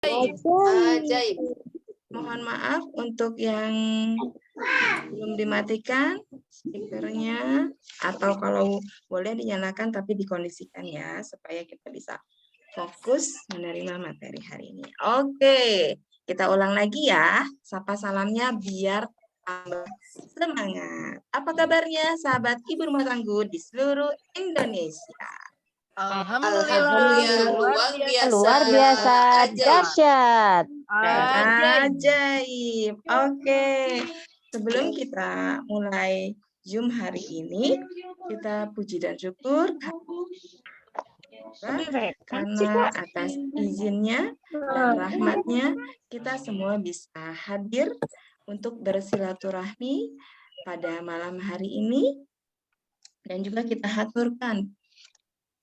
Ajaib. Mohon maaf untuk yang belum dimatikan speakernya, atau kalau boleh dinyalakan tapi dikondisikan ya, supaya kita bisa fokus menerima materi hari ini. Oke, kita ulang lagi ya, sapa salamnya biar tambah semangat. Apa kabarnya sahabat ibu rumah tangga di seluruh Indonesia? Alhamdulillah, Luar biasa, dahsyat. Ajaib. Oke. Sebelum kita mulai Zoom hari ini, kita puji dan syukur karena atas izinnya dan rahmatnya kita semua bisa hadir untuk bersilaturahmi pada malam hari ini, dan juga kita haturkan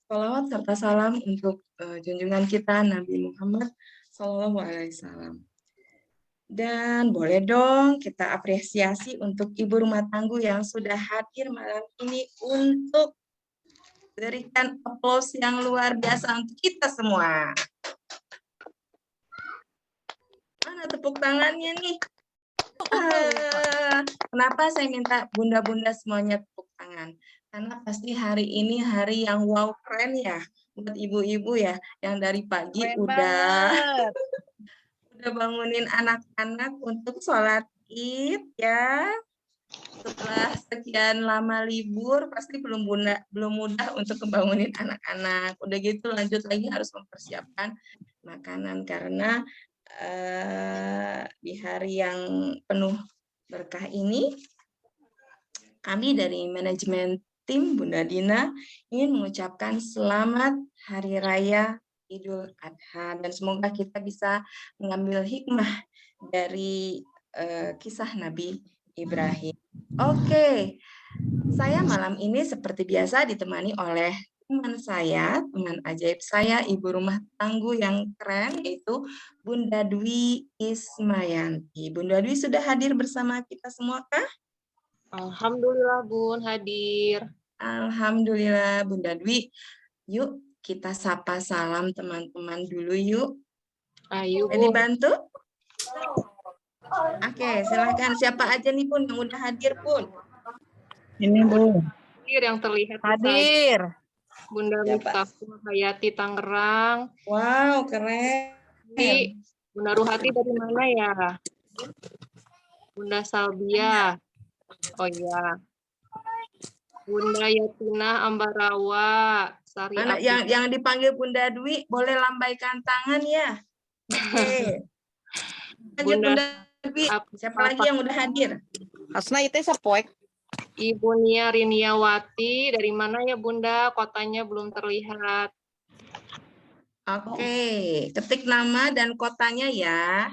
sholawat serta salam untuk junjungan kita Nabi Muhammad SAW. Dan boleh dong kita apresiasi untuk ibu rumah tangga yang sudah hadir malam ini untuk berikan aplaus yang luar biasa untuk kita semua. Mana tepuk tangannya nih? Kenapa saya minta bunda-bunda semuanya tepuk tangan? Karena pasti hari ini hari yang wow, keren ya buat ibu-ibu ya, yang dari pagi udah bangunin anak-anak untuk sholat Id ya. Setelah sekian lama libur pasti belum mudah untuk membangunin anak-anak. Udah gitu lanjut lagi harus mempersiapkan makanan karena di hari yang penuh berkah ini kami dari manajemen tim Bunda Dina ingin mengucapkan selamat Hari Raya Idul Adha, dan semoga kita bisa mengambil hikmah dari kisah Nabi Ibrahim. Oke, saya malam ini seperti biasa ditemani oleh teman saya, teman ajaib saya, ibu rumah tangga yang keren, yaitu Bunda Dwi Ismayanti. Bunda Dwi sudah hadir bersama kita semua kah? Alhamdulillah Bun, hadir. Alhamdulillah Bunda Dwi. Yuk kita sapa salam teman-teman dulu yuk. Ayo Jadi Bun. dibantu? Oke, silakan. Siapa aja nih Bun yang udah hadir Bun? Ini Bu. Hadir yang terlihat. Hadir. Bunda Miftahul Hayati Tangerang. Wow, keren. Bunda Ruhati dari mana ya? Bunda Salbia. Oh iya. Bunda Yatina Ambarawa. Sari Mana yang dipanggil Bunda Dwi boleh lambaikan tangan ya. Oke. Lanjut Bunda Dwi. Siapa lagi yang udah hadir? Asna itu sepoek. Ibu Nia Riniawati, dari mana ya Bunda? Kotanya belum terlihat. Oke, ketik nama dan kotanya ya.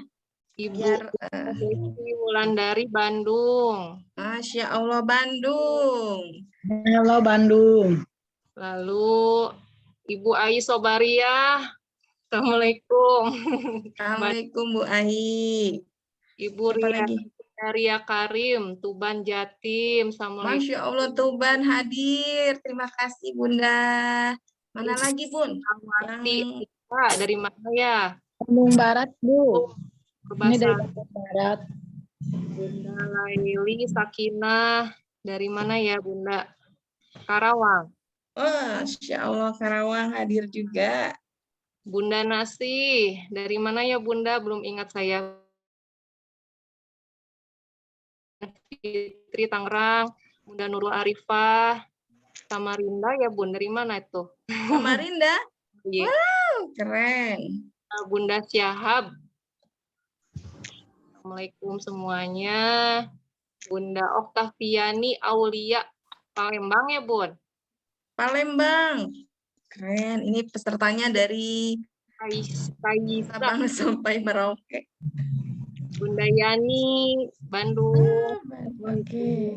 Ibu Desi Wulandari, Bandung. Masya Allah, Bandung. Halo Bandung. Lalu Ibu Ai Sobariah. Assalamualaikum. Assalamualaikum Bu Ai. Ibu Ria Karim, Tuban Jatim. Assalamualaikum. Masya Allah, Tuban hadir. Terima kasih Bunda. Mana lagi Bun? Dari mana ya? Bandung Barat Bu. Ini dari Bandung Bandung Barat. Bunda Laili Sakinah. Dari mana ya Bunda? Karawang. Oh, Masya Allah, Karawang hadir juga. Bunda Nasi, dari mana ya Bunda? Belum ingat saya. Fitri Tangerang, Bunda Nurul Arifah, Samarinda ya Bun, dari mana itu? Samarinda? Iya. Wow, keren. Bunda Syahab. Assalamualaikum semuanya. Bunda Oktaviani Aulia, Palembang ya Bun? Palembang. Keren, ini pesertanya dari Sabang sampai Merauke. Bunda Yani, Bandung. Oke.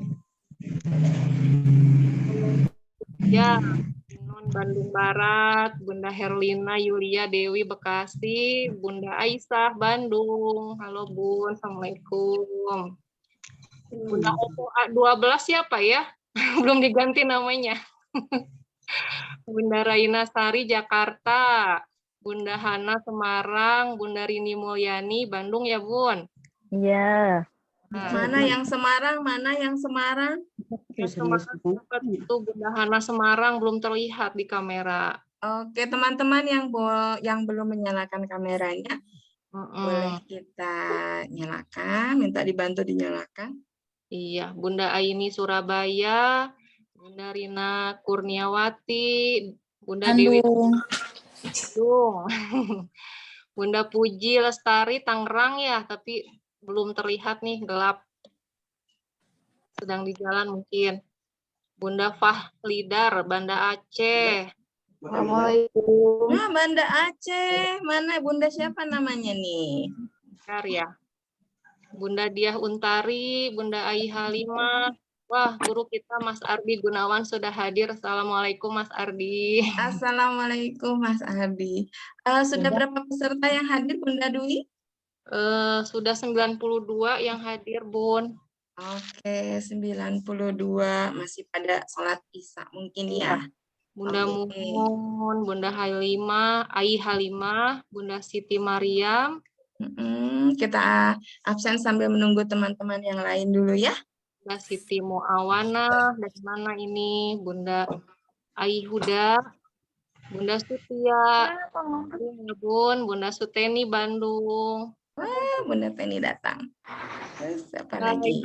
Ya, Non Bandung Barat, Bunda Herlina Yulia Dewi Bekasi, Bunda Aisyah Bandung. Halo Bun, Assalamualaikum. Bunda Opo A12 siapa ya? Belum diganti namanya. Bunda Raina Sari Jakarta, Bunda Hana Semarang, Bunda Rini Mulyani Bandung ya Bun. Iya. Nah, Mana yang Semarang? Mana yang Semarang? yang Semarang itu Bunda Hana Semarang belum terlihat di kamera. Oke, teman-teman yang belum menyalakan kameranya, boleh kita nyalakan, minta dibantu dinyalakan. Iya, Bunda Aini Surabaya, Bunda Rina Kurniawati, Bunda Dewi Bandung, Bunda Puji Lestari Tangerang ya, tapi belum terlihat nih, gelap. Sedang di jalan mungkin. Bunda Fahlidar, Banda Aceh. Assalamualaikum. Nah, Banda Aceh, mana Bunda siapa namanya nih? Bentar ya. Bunda Diah Untari, Bunda Ai Halimah. Wah, guru kita Mas Ardi Gunawan sudah hadir. Assalamualaikum Mas Ardi. Assalamualaikum Mas Ardi. Sudah berapa peserta yang hadir Bunda Dwi? Sudah 92 yang hadir, Bun. Oke, 92 masih pada sholat Isya mungkin ya. Bunda Mumun, Bunda Halimah, Ai Halimah, Bunda Siti Mariam. Kita absen sambil menunggu teman-teman yang lain dulu ya. Bunda Siti Muawana, dari mana ini? Bunda Ai Huda, Bunda Sutia, Bun, Bunda Suteni Bandung. Wah, Bunda Penny datang. Terus apa lagi?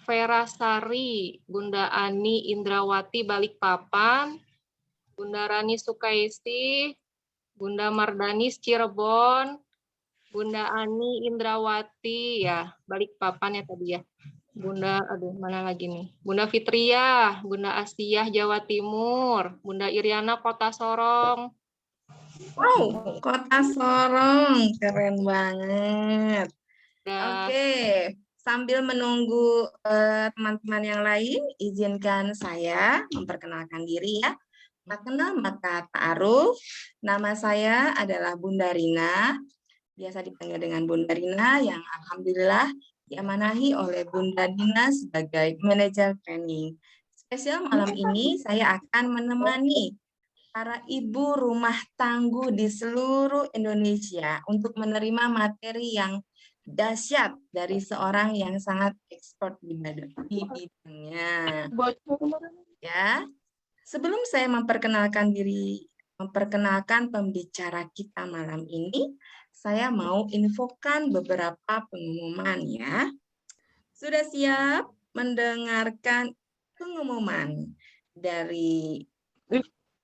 Vera Sari, Bunda Ani Indrawati Balikpapan, Bunda Rani Sukaisi, Bunda Mardanis Cirebon, Bunda Ani Indrawati ya Balikpapan ya tadi ya. Bunda, aduh mana lagi nih? Bunda Fitria, Bunda Asiyah Jawa Timur, Bunda Iriana Kota Sorong. Wow, Kota Sorong, keren banget. Oke, sambil menunggu teman-teman yang lain, izinkan saya memperkenalkan diri ya. Tak kenal maka ta'aruf. Nama saya adalah Bunda Rina, biasa dipanggil dengan Bunda Rina yang alhamdulillah diamanahi oleh Bunda Dina sebagai manajer training. Spesial malam ini saya akan menemani para ibu rumah tangguh di seluruh Indonesia untuk menerima materi yang dahsyat dari seorang yang sangat expert di bidangnya. Ya, sebelum saya memperkenalkan pembicara kita malam ini, saya mau infokan beberapa pengumuman ya. Sudah siap mendengarkan pengumuman dari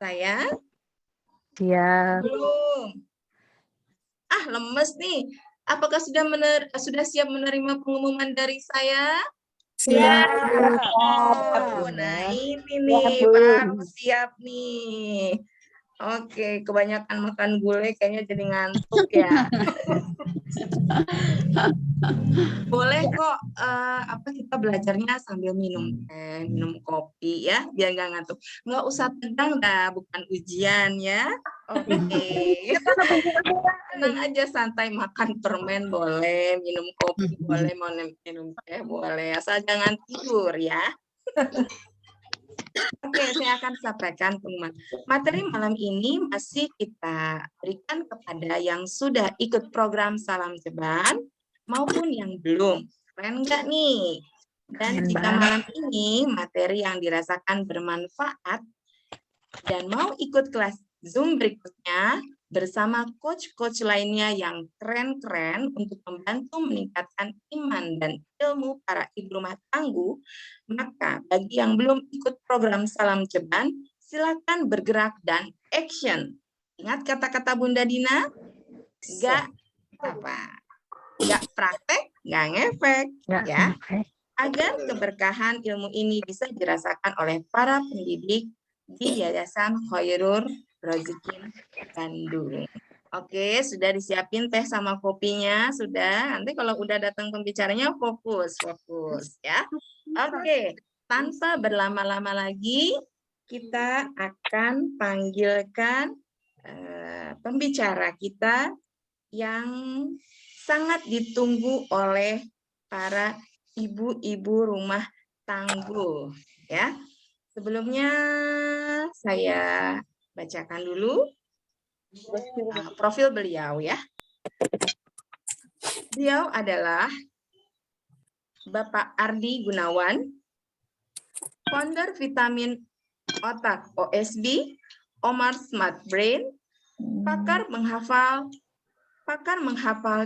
saya? Iya. Belum. Lemes nih. Apakah sudah siap menerima pengumuman dari saya? Siap. Nah, ini nih baru siap nih. Oke, kebanyakan makan gulai kayaknya jadi ngantuk ya. Boleh kok kita belajarnya sambil minum teh, minum kopi ya, biar nggak ngantuk. Nggak usah tegang dah, bukan ujian ya. Oke. Tenang aja, santai, makan permen boleh, minum kopi boleh, mau minum teh boleh, asal jangan tidur ya. Oke, saya akan sampaikan pengumuman. Materi malam ini masih kita berikan kepada yang sudah ikut program Salam Jeban maupun yang belum. Keren nggak nih? Dan jika malam ini materi yang dirasakan bermanfaat dan mau ikut kelas Zoom berikutnya bersama coach-coach lainnya yang keren-keren untuk membantu meningkatkan iman dan ilmu para ibu rumah tangguh, maka bagi yang belum ikut program Salam Jeban, silakan bergerak dan action. Ingat kata-kata Bunda Dina? Nggak praktek, nggak ngefek. Ya. Agar keberkahan ilmu ini bisa dirasakan oleh para pendidik di Yayasan Khairul Rozikin Bandung. Oke, sudah disiapin teh sama kopinya, sudah. Nanti kalau udah datang pembicaranya fokus ya. Oke, tanpa berlama-lama lagi, kita akan panggilkan pembicara kita yang sangat ditunggu oleh para ibu-ibu rumah tangguh ya. Sebelumnya saya bacakan dulu profil beliau ya. Beliau adalah Bapak Ardi Gunawan, founder vitamin otak OSB, Omar Smart Brain, pakar menghafal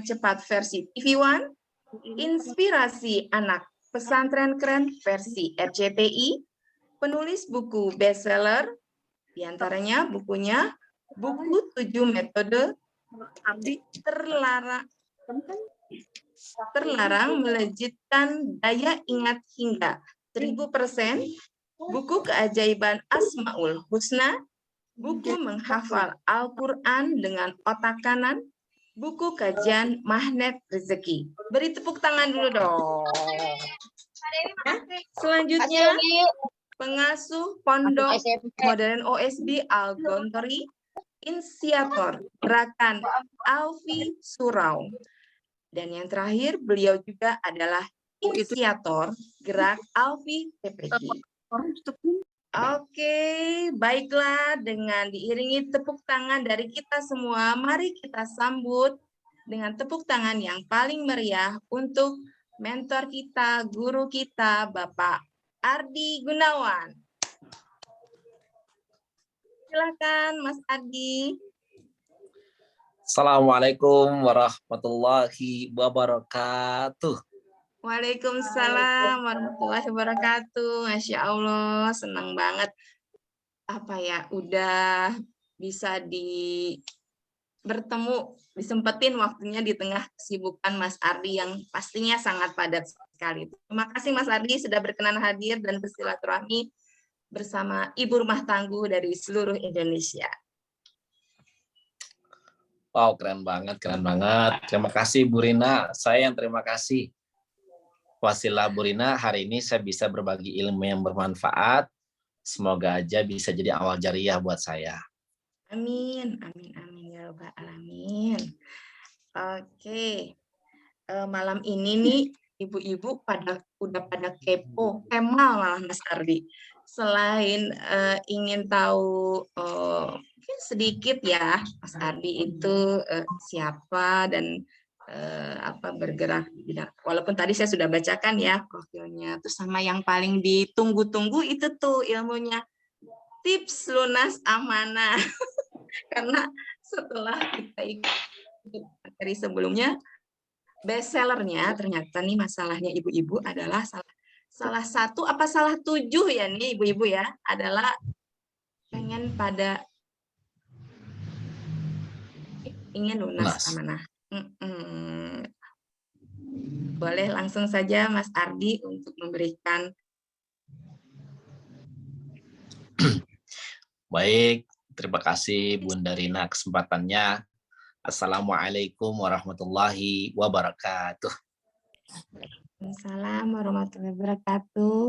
cepat versi TV One, inspirasi anak pesantren keren versi RCTI, penulis buku bestseller, diantaranya bukunya Buku 7 Metode Terlarang Melejitkan Daya Ingat Hingga 1000%, buku Keajaiban Asmaul Husna, buku menghafal Al-Quran dengan otak kanan, buku kajian Magnet Rezeki. Beri tepuk tangan dulu dong. Ya, selanjutnya, pengasuh Pondok Modern OSB Al-Gontori, inisiator gerakan Alfi Surau. Dan yang terakhir, beliau juga adalah inisiator gerak Alfi TPQ. Oke, baiklah, dengan diiringi tepuk tangan dari kita semua, mari kita sambut dengan tepuk tangan yang paling meriah untuk mentor kita, guru kita, Bapak Ardi Gunawan. Silakan, Mas Ardi. Assalamualaikum warahmatullahi wabarakatuh. Waalaikumsalam warahmatullahi wabarakatuh. Masya Allah, senang banget. Udah bisa bertemu, disempetin waktunya di tengah kesibukan Mas Ardi yang pastinya sangat padat sekali. Terima kasih Mas Ardi sudah berkenan hadir dan bersilaturahmi bersama ibu rumah tangguh dari seluruh Indonesia. Wow, keren banget, keren banget. Terima kasih Bu Rina, saya yang terima kasih. Wasilah Bu Rina, hari ini saya bisa berbagi ilmu yang bermanfaat. Semoga aja bisa jadi awal jariah buat saya. Amin, amin, amin ya Rabbal Alamin. Oke, malam ini nih ibu-ibu udah pada kepo, kemal malah Mas Ardi. Selain ingin tahu mungkin sedikit ya Mas Ardi itu siapa dan bergerak di bidang, walaupun tadi saya sudah bacakan ya profilnya, terus sama yang paling ditunggu-tunggu itu tuh ilmunya, tips lunas amanah. Karena setelah kita ikut materi sebelumnya, bestsellernya ternyata nih masalahnya ibu-ibu adalah salah 1 apa salah 7 ya nih ibu-ibu ya, adalah ingin lunas amanah. Boleh langsung saja Mas Ardi untuk memberikan. Baik, terima kasih Bunda Rina kesempatannya. Assalamualaikum warahmatullahi wabarakatuh. Assalamualaikum warahmatullahi wabarakatuh.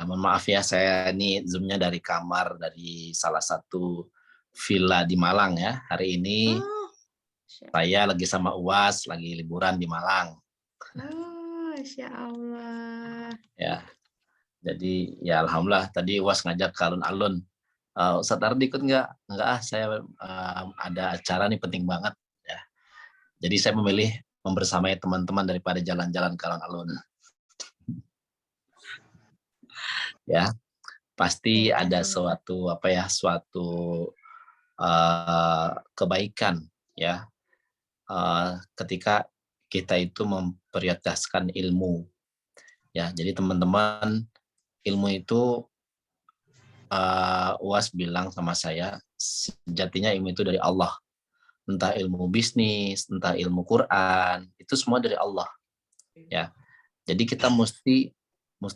Mohon maaf ya, saya ini Zoom-nya dari kamar, dari salah satu villa di Malang ya. Hari ini saya lagi sama UAS, lagi liburan di Malang. Masya Allah. Ya, jadi ya alhamdulillah tadi UAS ngajak ke alun-alun. Ustadz Ardi ikut nggak? Enggak, saya ada acara nih penting banget ya. Jadi saya memilih membersamai teman-teman daripada jalan-jalan ke alun-alun. Ya, pasti ada suatu kebaikan ya ketika kita itu memprioritaskan ilmu. Ya, jadi teman-teman, ilmu itu UAS bilang sama saya, sejatinya ilmu itu dari Allah. Entah ilmu bisnis, entah ilmu Quran, itu semua dari Allah. Ya. Jadi kita mesti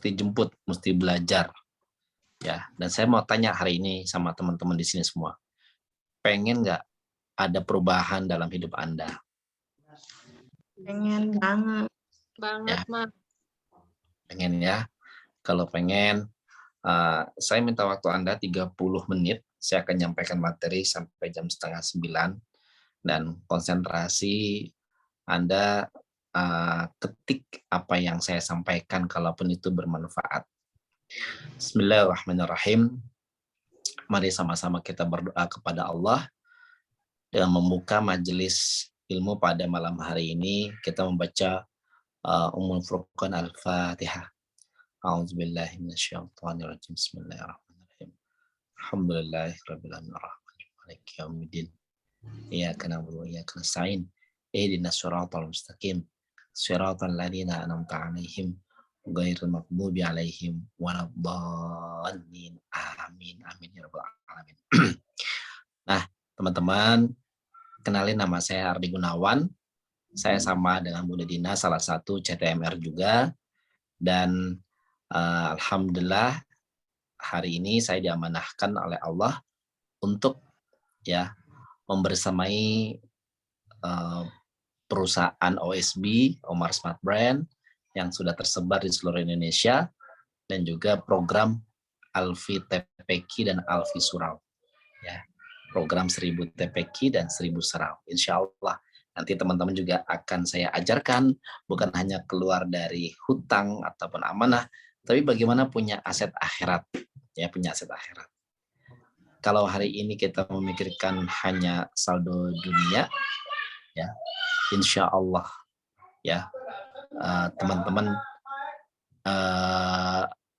jemput, mesti belajar. Ya, dan saya mau tanya hari ini sama teman-teman di sini semua. Pengen nggak ada perubahan dalam hidup Anda? Pengen banget. Banget, Ya. Mas. Pengen ya. Kalau pengen, saya minta waktu Anda 30 menit. Saya akan nyampaikan materi sampai jam 8:30. Dan konsentrasi Anda ketik apa yang saya sampaikan, kalaupun itu bermanfaat. Bismillahirrahmanirrahim. Mari sama-sama kita berdoa kepada Allah dengan membuka majelis ilmu pada malam hari ini. Kita membaca Ummul Furqan Al-Fatihah. A'udzubillahi minasyaitonirrajim. Bismillahirrahmanirrahim. Alhamdulillahirabbil alamin arrahmanirrahim maliki yaumiddin. Iyyaka na'budu wa iyyaka nasta'in. Ihdinas siratal mustaqim. Siratal ladzina an'amta 'alaihim ghairil maghdubi 'alaihim waladdallin. Amin. Amin ya rabbal alamin. Nah, teman-teman, kenalin nama saya Ardi Gunawan. Saya sama dengan Bunda Dina, salah satu CTMR juga. Dan alhamdulillah hari ini saya diamanahkan oleh Allah untuk ya membersamai perusahaan OSB, Omar Smart Brand, yang sudah tersebar di seluruh Indonesia, dan juga program Alfi TPQ dan Alfi Surau. Ya, program 1000 TPQ dan 1000 Surau. Insya Allah nanti teman-teman juga akan saya ajarkan bukan hanya keluar dari hutang ataupun amanah, tapi bagaimana punya aset akhirat. Ya, punya aset akhirat. Kalau hari ini kita memikirkan hanya saldo dunia, ya, insya Allah, ya, teman-teman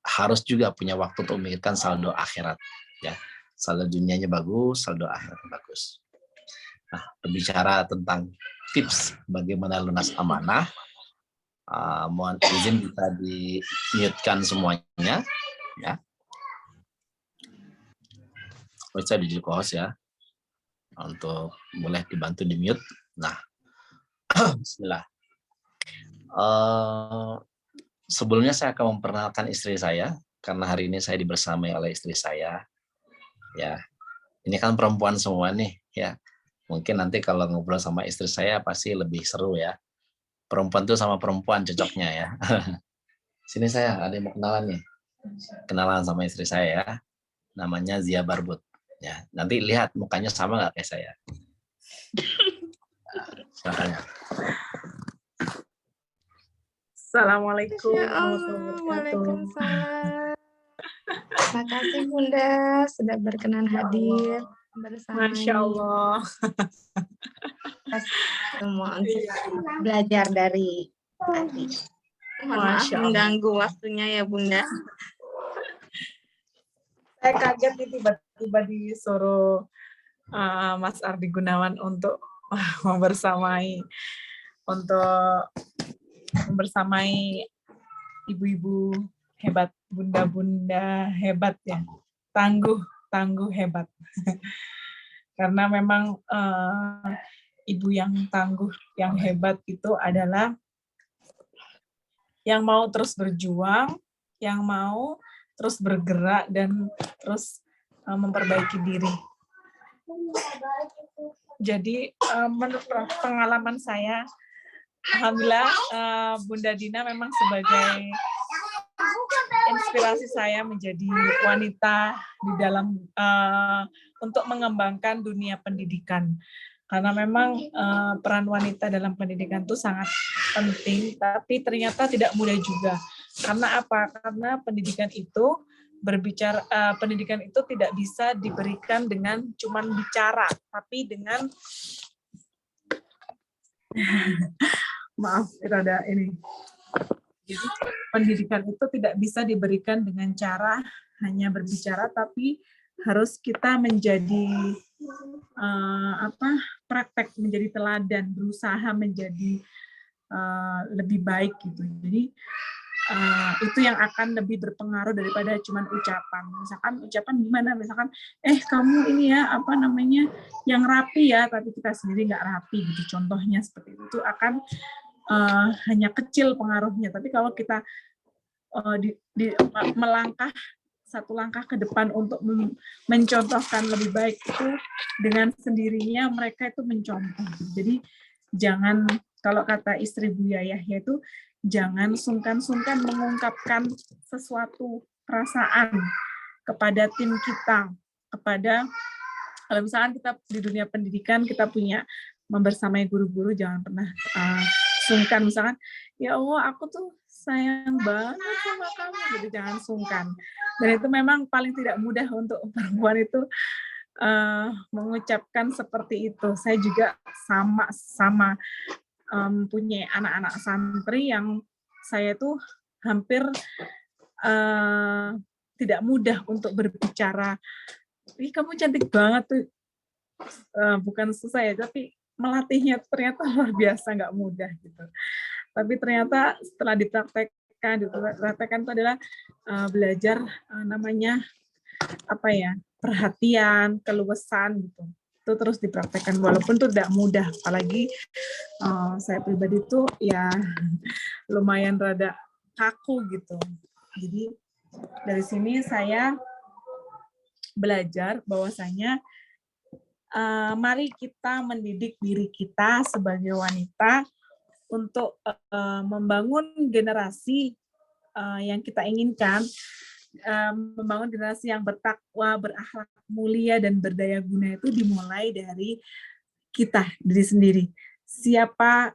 harus juga punya waktu untuk memikirkan saldo akhirat. Ya, saldo dunianya bagus, saldo akhiratnya bagus. Nah, berbicara tentang tips bagaimana lunas amanah, mohon izin bisa di-mute-kan semuanya, ya. Saya di host ya, untuk boleh dibantu di-mute. Nah, bismillah. Sebelumnya saya akan memperkenalkan istri saya, karena hari ini saya dibersamai oleh istri saya. Ya, ini kan perempuan semua nih, ya. Mungkin nanti kalau ngobrol sama istri saya pasti lebih seru ya. Perempuan tuh sama perempuan cocoknya ya. Sini saya, ada yang mau kenalan nih. Kenalan sama istri saya ya. Namanya Zia Barbut. Ya, nanti lihat mukanya sama nggak kayak saya. Silakan. Assalamualaikum Ya Allah, warahmatullahi wabarakatuh. waalaikumsalam. Terima kasih Bunda sudah berkenan hadir bersama Masya Allah. semua untuk belajar dari Adi. Mohon maaf Masya Allah. mengganggu waktunya ya Bunda. Saya kaget nih tiba-tiba disuruh Mas Ardi Gunawan untuk membersamai ibu-ibu hebat, bunda-bunda hebat ya, tangguh hebat. Karena memang ibu yang tangguh, yang hebat itu adalah yang mau terus berjuang, yang mau terus bergerak dan terus memperbaiki diri. Jadi menurut pengalaman saya, alhamdulillah Bunda Dina memang sebagai inspirasi saya menjadi wanita di dalam untuk mengembangkan dunia pendidikan. Karena memang peran wanita dalam pendidikan itu sangat penting, tapi ternyata tidak mudah juga. Karena apa? Karena pendidikan itu pendidikan itu tidak bisa diberikan dengan cuman bicara, tapi dengan maaf, ada ini. Jadi pendidikan itu tidak bisa diberikan dengan cara hanya berbicara, tapi harus kita menjadi praktek, menjadi teladan, berusaha menjadi lebih baik gitu. Jadi itu yang akan lebih berpengaruh daripada cuman ucapan. Misalkan ucapan gimana? Misalkan kamu ini ya yang rapi ya, tapi kita sendiri nggak rapi gitu. Contohnya seperti itu akan hanya kecil pengaruhnya. Tapi kalau kita melangkah satu langkah ke depan untuk mencontohkan lebih baik, itu dengan sendirinya mereka itu mencontoh. Jadi jangan, kalau kata istri Buya Yahya itu, jangan sungkan-sungkan mengungkapkan sesuatu perasaan kepada tim kita, kepada, kalau misalkan kita di dunia pendidikan kita punya membersamai guru-guru, jangan pernah sungkan, misalkan ya Allah aku tuh sayang banget sama kamu, gitu, jangan sungkan. Dan itu memang paling tidak mudah untuk perempuan itu mengucapkan seperti itu. Saya juga sama punya anak-anak santri yang saya tuh hampir tidak mudah untuk berbicara. Ih, kamu cantik banget tuh. Bukan susah ya, tapi melatihnya ternyata luar biasa nggak mudah gitu. Tapi ternyata setelah dipraktekkan itu adalah belajar namanya apa ya, perhatian, keluasan gitu. Itu terus dipraktekkan walaupun itu tidak mudah. Apalagi saya pribadi tuh ya lumayan rada kaku gitu. Jadi dari sini saya belajar bahwasanya mari kita mendidik diri kita sebagai wanita untuk membangun generasi yang kita inginkan, membangun generasi yang bertakwa, berakhlak mulia, dan berdaya guna itu dimulai dari kita, diri sendiri. Siapa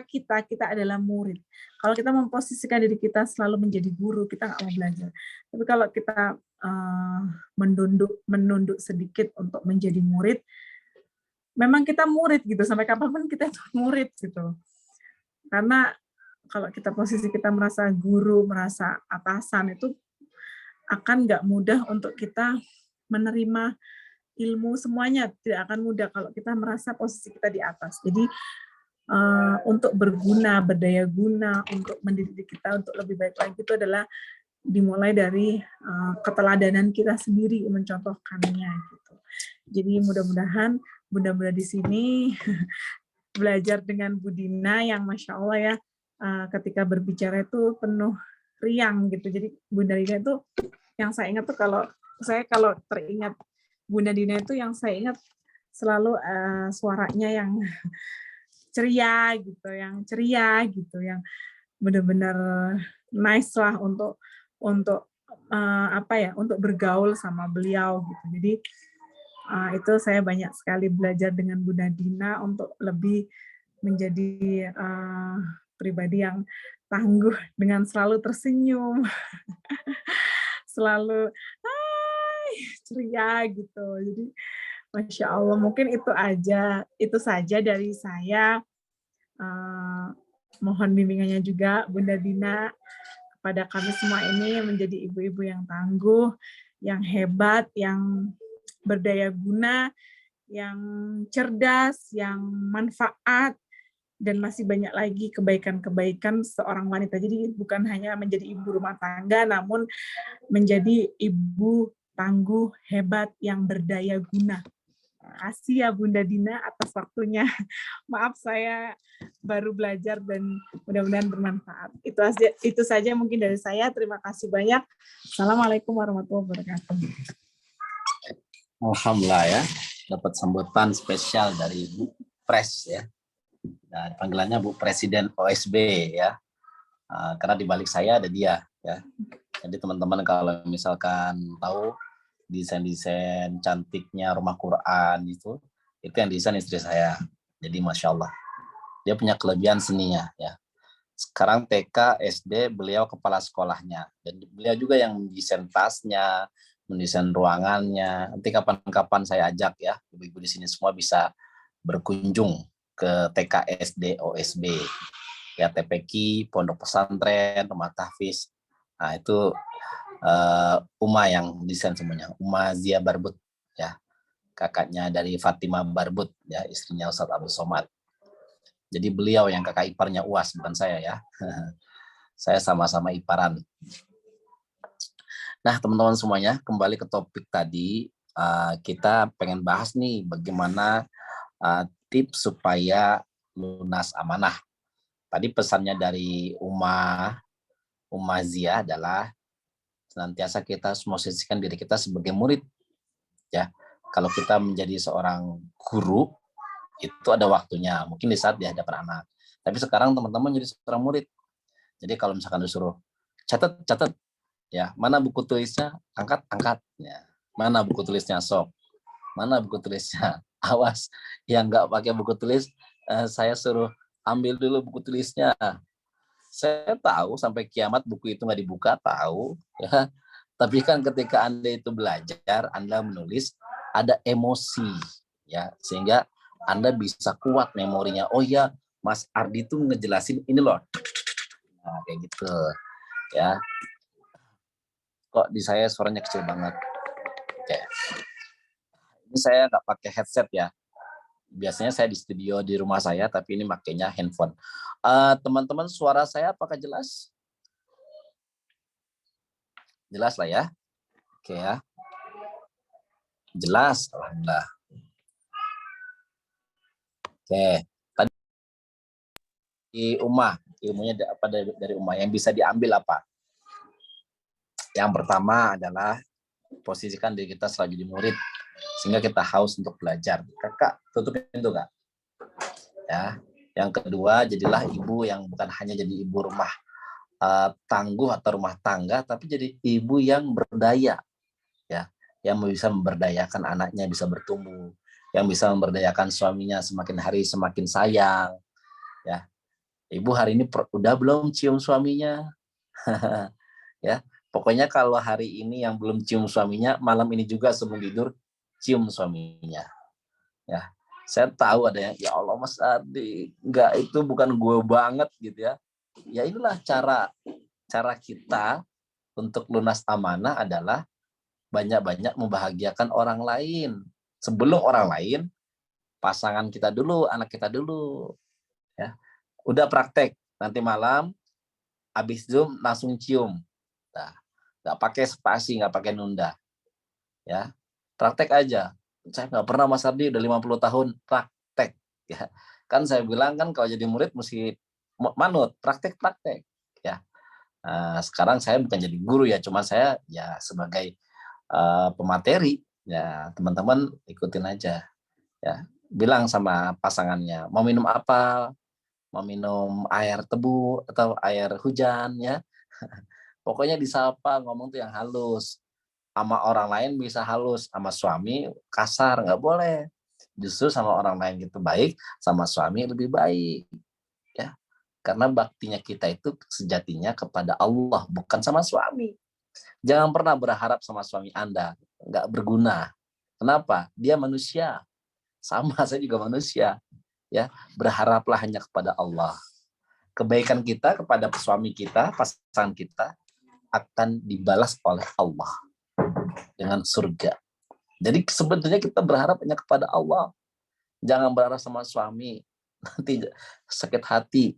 kita? Kita adalah murid. Kalau kita memposisikan diri kita selalu menjadi guru, kita nggak mau belajar. Tapi kalau kita menunduk sedikit untuk menjadi murid, memang kita murid gitu, sampai kapanpun kita murid gitu. Karena kalau posisi kita merasa guru, merasa atasan, itu akan nggak mudah untuk kita menerima ilmu semuanya, tidak akan mudah kalau kita merasa posisi kita di atas. Jadi untuk berguna, berdaya guna, untuk mendidik kita untuk lebih baik lagi itu adalah dimulai dari keteladanan kita sendiri mencontohkannya gitu. Jadi mudah-mudahan Bunda-bunda di sini belajar dengan Bu Dina yang Masya Allah ya, ketika berbicara itu penuh riang gitu. Jadi Bunda Dina itu yang saya ingat tuh, kalau teringat Bunda Dina itu yang saya ingat selalu suaranya yang ceria gitu, yang benar-benar nice lah untuk untuk bergaul sama beliau gitu. Jadi itu saya banyak sekali belajar dengan Bunda Dina untuk lebih menjadi pribadi yang tangguh dengan selalu tersenyum, selalu ceria gitu. Jadi Masya Allah, mungkin itu saja dari saya. Mohon bimbingannya juga Bunda Dina kepada kami semua ini menjadi ibu-ibu yang tangguh, yang hebat, yang berdaya guna, yang cerdas, yang manfaat, dan masih banyak lagi kebaikan-kebaikan seorang wanita. Jadi bukan hanya menjadi ibu rumah tangga, namun menjadi ibu tangguh, hebat, yang berdaya guna. Kasih ya Bunda Dina atas waktunya. Maaf saya baru belajar dan mudah-mudahan bermanfaat. Itu saja mungkin dari saya. Terima kasih banyak. Assalamualaikum warahmatullahi wabarakatuh. Alhamdulillah ya, dapat sambutan spesial dari Bu Pres ya. Nah, panggilannya Bu Presiden OSB ya. Karena di balik saya ada dia ya. Jadi teman-teman kalau misalkan tahu desain-desain cantiknya rumah Quran itu yang desain istri saya. Jadi Masya Allah, dia punya kelebihan seninya ya. Sekarang TK, SD, beliau kepala sekolahnya, dan beliau juga yang mendesain tasnya, mendesain ruangannya. Nanti kapan-kapan saya ajak ya, ibu-ibu di sini semua bisa berkunjung ke TK, SD, OSB, ya TPQ, pondok pesantren, rumah tahfiz. Nah itu Uma yang desain semuanya, Uma Zia Barbut ya, kakaknya dari Fatimah Barbut ya, istrinya Ustadz Abdul Somad. Jadi beliau yang kakak iparnya UAS, bukan saya ya. Saya sama-sama iparan. Nah teman-teman semuanya, kembali ke topik tadi, kita pengen bahas nih bagaimana tips supaya lunas amanah. Tadi pesannya dari Uma Zia adalah senantiasa kita memosisikan diri kita sebagai murid ya. Kalau kita menjadi seorang guru itu ada waktunya, mungkin di saat di hadapan anak. Tapi sekarang teman-teman jadi seorang murid. Jadi kalau misalkan disuruh catat ya, mana buku tulisnya, angkat ya. Mana buku tulisnya, sok. Mana buku tulisnya, awas yang nggak pakai buku tulis saya suruh ambil dulu buku tulisnya. Saya tahu sampai kiamat buku itu nggak dibuka, tahu ya. Tapi kan ketika Anda itu belajar, Anda menulis, ada emosi ya, sehingga Anda bisa kuat memorinya. Oh ya, Mas Ardi tuh ngejelasin ini loh. Nah, kayak gitu ya. Kok di saya suaranya kecil banget. Oke. Ini saya nggak pakai headset ya. Biasanya saya di studio di rumah saya, tapi ini makainya handphone. Teman-teman, suara saya apakah jelas? Jelas lah ya. Oke ya. Jelas, alhamdulillah. Oke. Tadi di Ummah, ilmunya apa dari Ummah yang bisa diambil apa? Yang pertama adalah posisikan diri kita sebagai murid sehingga kita haus untuk belajar. Kakak, tutup pintu Kak. Ya. Yang kedua, jadilah ibu yang bukan hanya jadi ibu rumah tangguh atau rumah tangga, tapi jadi ibu yang berdaya, ya, yang bisa memberdayakan anaknya bisa bertumbuh, yang bisa memberdayakan suaminya semakin hari semakin sayang, ya. Ibu hari ini udah belum cium suaminya, ya. Pokoknya kalau hari ini yang belum cium suaminya, malam ini juga sebelum tidur cium suaminya, ya. Saya tahu ada yang, ya Allah Mas Ardi, enggak, itu bukan gue banget gitu ya. Ya inilah cara kita untuk lunas amanah adalah banyak-banyak membahagiakan orang lain. Sebelum orang lain, pasangan kita dulu, anak kita dulu. Ya. Udah praktek, nanti malam habis Zoom langsung cium. Nah, nggak pakai spasi, nggak pakai nunda. Ya, praktek aja. Saya nggak pernah Mas Ardi, udah 50 tahun praktek. Ya. Kan saya bilang kan kalau jadi murid mesti manut, praktek. Ya. Sekarang saya bukan jadi guru ya, cuma saya ya sebagai pemateri. Ya, teman-teman ikutin aja. Ya, bilang sama pasangannya, mau minum apa? Mau minum air tebu atau air hujan ya. Pokoknya disapa, ngomong tuh yang halus. Sama orang lain bisa halus, sama suami kasar, nggak boleh. Justru sama orang lain gitu baik, sama suami lebih baik. Ya, karena baktinya kita itu sejatinya kepada Allah, bukan sama suami. Jangan pernah berharap sama suami Anda, nggak berguna. Kenapa? Dia manusia. Sama, saya juga manusia. Ya, berharaplah hanya kepada Allah. Kebaikan kita kepada suami kita, pasangan kita akan dibalas oleh Allah dengan surga. Jadi sebetulnya kita berharap hanya kepada Allah. Jangan berharap sama suami, nanti sakit hati.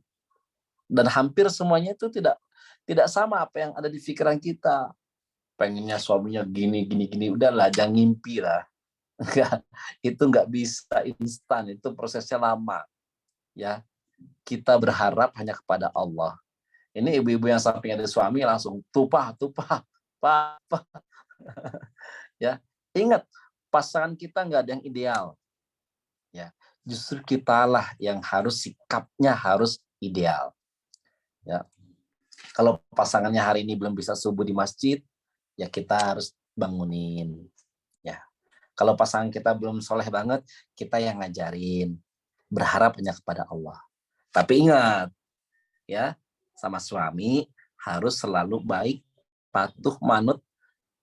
Dan hampir semuanya itu tidak sama apa yang ada di pikiran kita. Pengennya suaminya gini, udahlah, jangan ngimpi lah. Itu nggak bisa instan, itu prosesnya lama. Ya, kita berharap hanya kepada Allah. Ini ibu-ibu yang samping ada suami langsung tumpah, papa. Ya, ingat pasangan kita nggak ada yang ideal. Ya, justru kitalah yang harus sikapnya harus ideal. Ya, kalau pasangannya hari ini belum bisa subuh di masjid, ya kita harus bangunin. Ya, kalau pasangan kita belum soleh banget, kita yang ngajarin. Berharap hanya kepada Allah. Tapi ingat, ya, sama suami harus selalu baik, patuh, manut,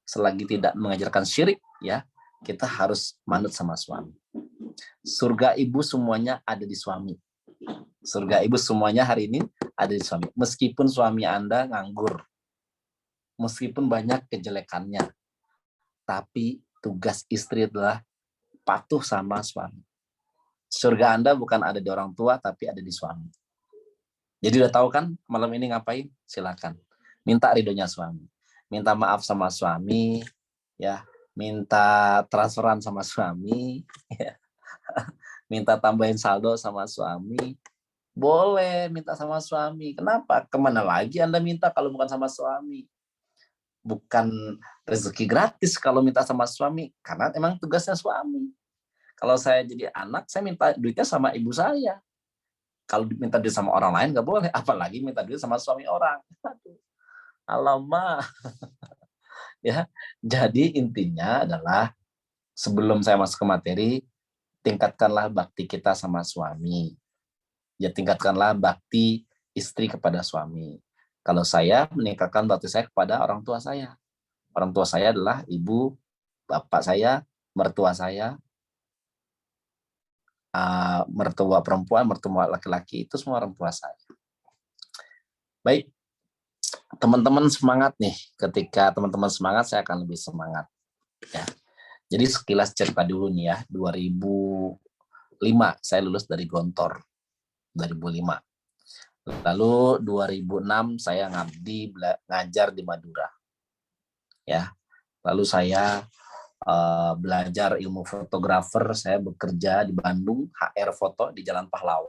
selagi tidak mengajarkan syirik, ya, kita harus manut sama suami. Surga ibu semuanya ada di suami. Surga ibu semuanya hari ini ada di suami. Meskipun suami Anda nganggur, meskipun banyak kejelekannya, tapi tugas istri adalah patuh sama suami. Surga Anda bukan ada di orang tua, tapi ada di suami. Jadi udah tahu kan malam ini ngapain? Silakan. Minta ridhonya suami. Minta maaf sama suami, ya. Minta transferan sama suami, ya. Minta tambahin saldo sama suami. Boleh minta sama suami. Kenapa? Kemana lagi Anda minta kalau bukan sama suami? Bukan rezeki gratis kalau minta sama suami, karena emang tugasnya suami. Kalau saya jadi anak, saya minta duitnya sama ibu saya. Kalau minta duit sama orang lain nggak boleh, apalagi minta duit sama suami orang. Alamak. Ya, jadi intinya adalah sebelum saya masuk ke materi, tingkatkanlah bakti kita sama suami. ya tingkatkanlah bakti istri kepada suami. Kalau saya meningkatkan bakti saya kepada orang tua saya. Orang tua saya adalah ibu, bapak saya, mertua saya, mertua perempuan, mertua laki-laki, itu semua orang tua saya. Baik, teman-teman semangat nih. Ketika teman-teman semangat, saya akan lebih semangat. Ya. Jadi sekilas cerita dulu nih ya, 2005 saya lulus dari Gontor, 2005. Lalu 2006 saya ngabdi ngajar di Madura. Ya. Lalu saya belajar ilmu fotografer, saya bekerja di Bandung, HR foto di Jalan Pahlawan.